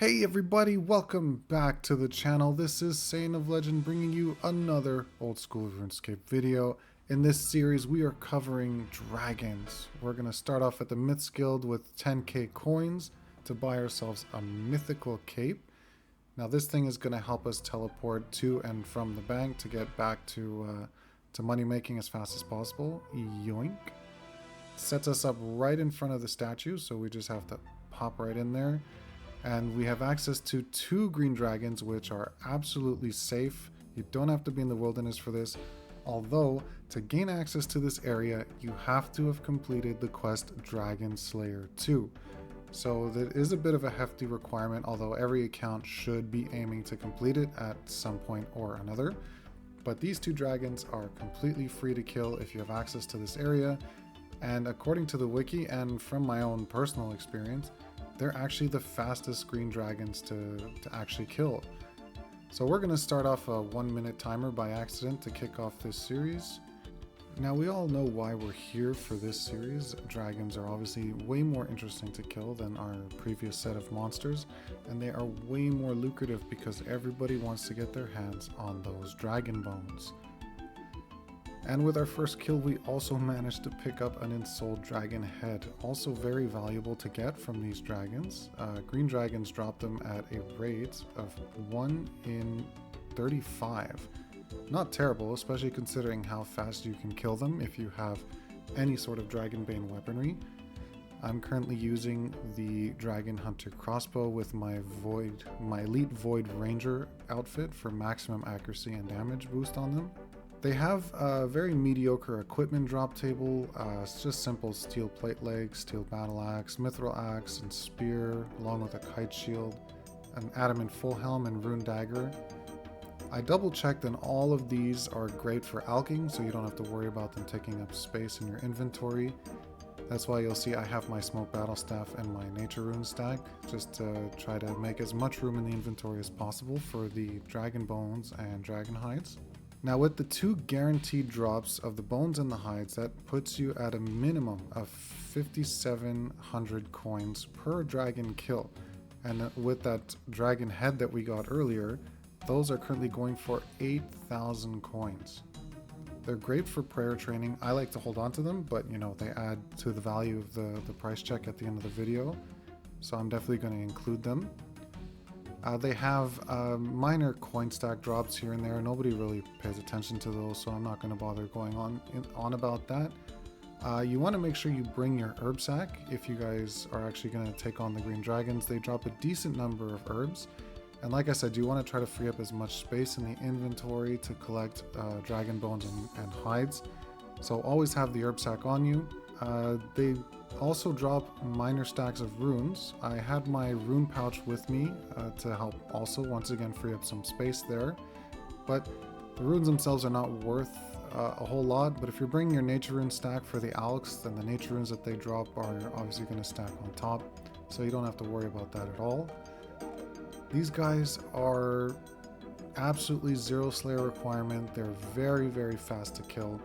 Hey everybody, welcome back to the channel. This is Saiyan of Legend bringing you another old school RuneScape video. In this series we are covering dragons. We're going to start off at the Myths Guild with 10k coins to buy ourselves a mythical cape. Now this thing is going to help us teleport to and from the bank to get back to money making as fast as possible. Yoink. Sets us up right in front of the statue, so we just have to pop right in there. And we have access to 2 green dragons, which are absolutely safe. You don't have to be in the wilderness for this. Although, to gain access to this area, you have to have completed the quest Dragon Slayer 2. So that is a bit of a hefty requirement, although every account should be aiming to complete it at some point or another. But these 2 dragons are completely free to kill if you have access to this area. And according to the wiki and from my own personal experience, they're actually the fastest green dragons to actually kill. So we're going to start off a 1-minute timer by accident to kick off this series. Now we all know why we're here for this series. Dragons are obviously way more interesting to kill than our previous set of monsters, and they are way more lucrative because everybody wants to get their hands on those dragon bones. And with our first kill, we also managed to pick up an ensouled dragon head, also very valuable to get from these dragons. Green dragons drop them at a rate of 1 in 35. Not terrible, especially considering how fast you can kill them if you have any sort of Dragonbane weaponry. I'm currently using the Dragon Hunter crossbow with my Elite Void Ranger outfit for maximum accuracy and damage boost on them. They have a very mediocre equipment drop table. It's just simple steel plate legs, steel battle axe, mithril axe, and spear, along with a kite shield, an adamant full helm, and rune dagger. I double checked and all of these are great for alching, so you don't have to worry about them taking up space in your inventory. That's why you'll see I have my smoke battle staff and my nature rune stack, just to try to make as much room in the inventory as possible for the dragon bones and dragon hides. Now with the 2 guaranteed drops of the bones and the hides, that puts you at a minimum of 5,700 coins per dragon kill. And with that dragon head that we got earlier, those are currently going for 8,000 coins. They're great for prayer training. I like to hold on to them, but you know, they add to the value of the price check at the end of the video. So I'm definitely going to include them. They have minor coin stack drops here and there. Nobody really pays attention to those, so I'm not going to bother going on about that. You want to make sure you bring your herb sack if you guys are actually going to take on the green dragons. They drop a decent number of herbs. And like I said, you want to try to free up as much space in the inventory to collect dragon bones and hides. So always have the herb sack on you. They also drop minor stacks of runes. I had my rune pouch with me to help also once again free up some space there. But the runes themselves are not worth a whole lot, but if you're bringing your nature rune stack for the alks, then the nature runes that they drop are obviously going to stack on top, so you don't have to worry about that at all. These guys are absolutely 0 slayer requirement. They're very, very fast to kill.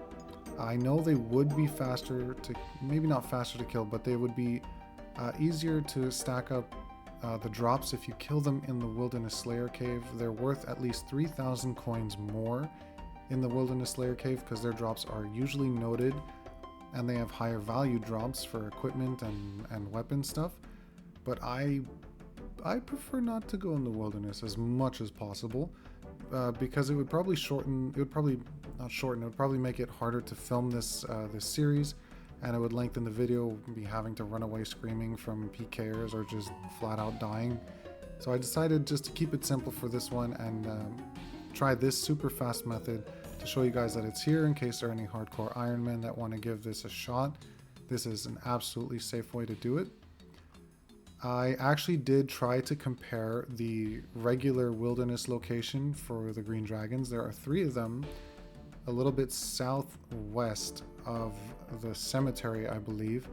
I know they would be faster to, maybe not faster to kill, but they would be easier to stack up the drops if you kill them in the Wilderness Slayer Cave. They're worth at least 3,000 coins more in the Wilderness Slayer Cave because their drops are usually noted and they have higher value drops for equipment and weapon stuff. But I prefer not to go in the wilderness as much as possible because it would probably make it harder to film this series, and it would lengthen the video, be having to run away screaming from PKers or just flat out dying. So I decided just to keep it simple for this one and try this super fast method to show you guys that it's here in case there are any hardcore Ironmen that want to give this a shot. This is an absolutely safe way to do it. I actually did try to compare the regular wilderness location for the green dragons. There are 3 of them a little bit southwest of the cemetery, I believe,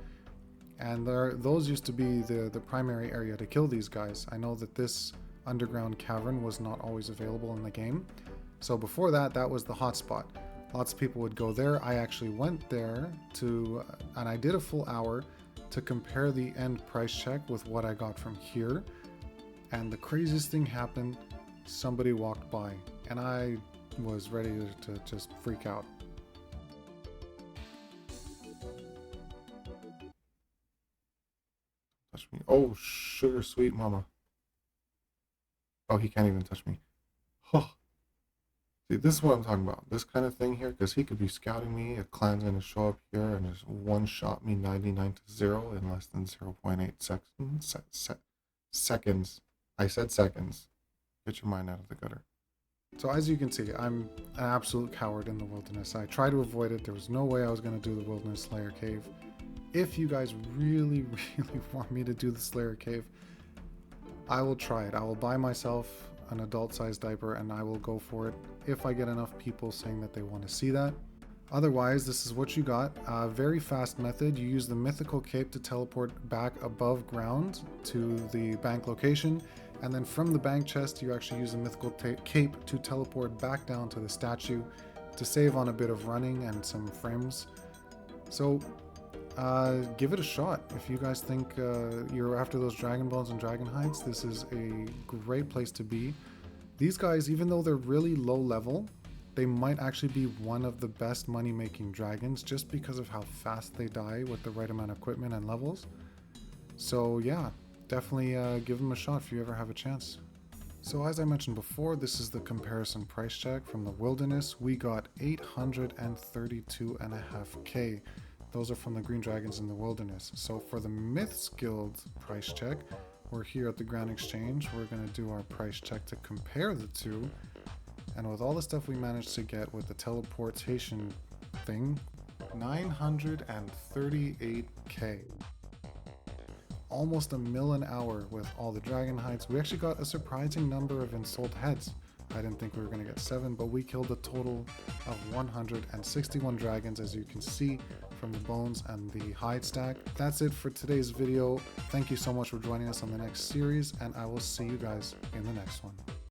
and those used to be the primary area to kill these guys. I know that this underground cavern was not always available in the game, so before that was the hotspot. Lots of people would go there. I actually went there and I did a full hour to compare the end price check with what I got from here. And the craziest thing happened. Somebody walked by and I was ready to just freak out. Touch me. Oh, sugar sweet mama. Oh, he can't even touch me. Oh. See, this is what I'm talking about. This kind of thing here, because he could be scouting me. A clan's going to show up here and just one-shot me 99-0 in less than 0.8 seconds. Seconds. I said seconds. Get your mind out of the gutter. So as you can see, I'm an absolute coward in the wilderness. I try to avoid it. There was no way I was going to do the Wilderness Slayer Cave. If you guys really, really want me to do the Slayer Cave, I will try it. I will buy myself an adult-sized diaper and I will go for it if I get enough people saying that they want to see that. Otherwise, this is what you got. A very fast method. You use the mythical cape to teleport back above ground to the bank location, and then from the bank chest you actually use the mythical cape to teleport back down to the statue to save on a bit of running and some frames. So give it a shot. If you guys think you're after those dragon bones and dragon hides, this is a great place to be. These guys, even though they're really low level, they might actually be one of the best money making dragons just because of how fast they die with the right amount of equipment and levels. So yeah, definitely give them a shot if you ever have a chance. So as I mentioned before, this is the comparison price check from the wilderness. We got 832.5k. Those are from the green dragons in the wilderness. So for the Myths Guild price check, we're here at the Grand Exchange. We're going to do our price check to compare the two. And with all the stuff we managed to get with the teleportation thing, 938k. Almost a mil an hour with all the dragon hides. We actually got a surprising number of ensouled heads. I didn't think we were going to get 7, but we killed a total of 161 dragons, as you can see from the bones and the hide stack. That's it for today's video. Thank you so much for joining us on the next series, and I will see you guys in the next one.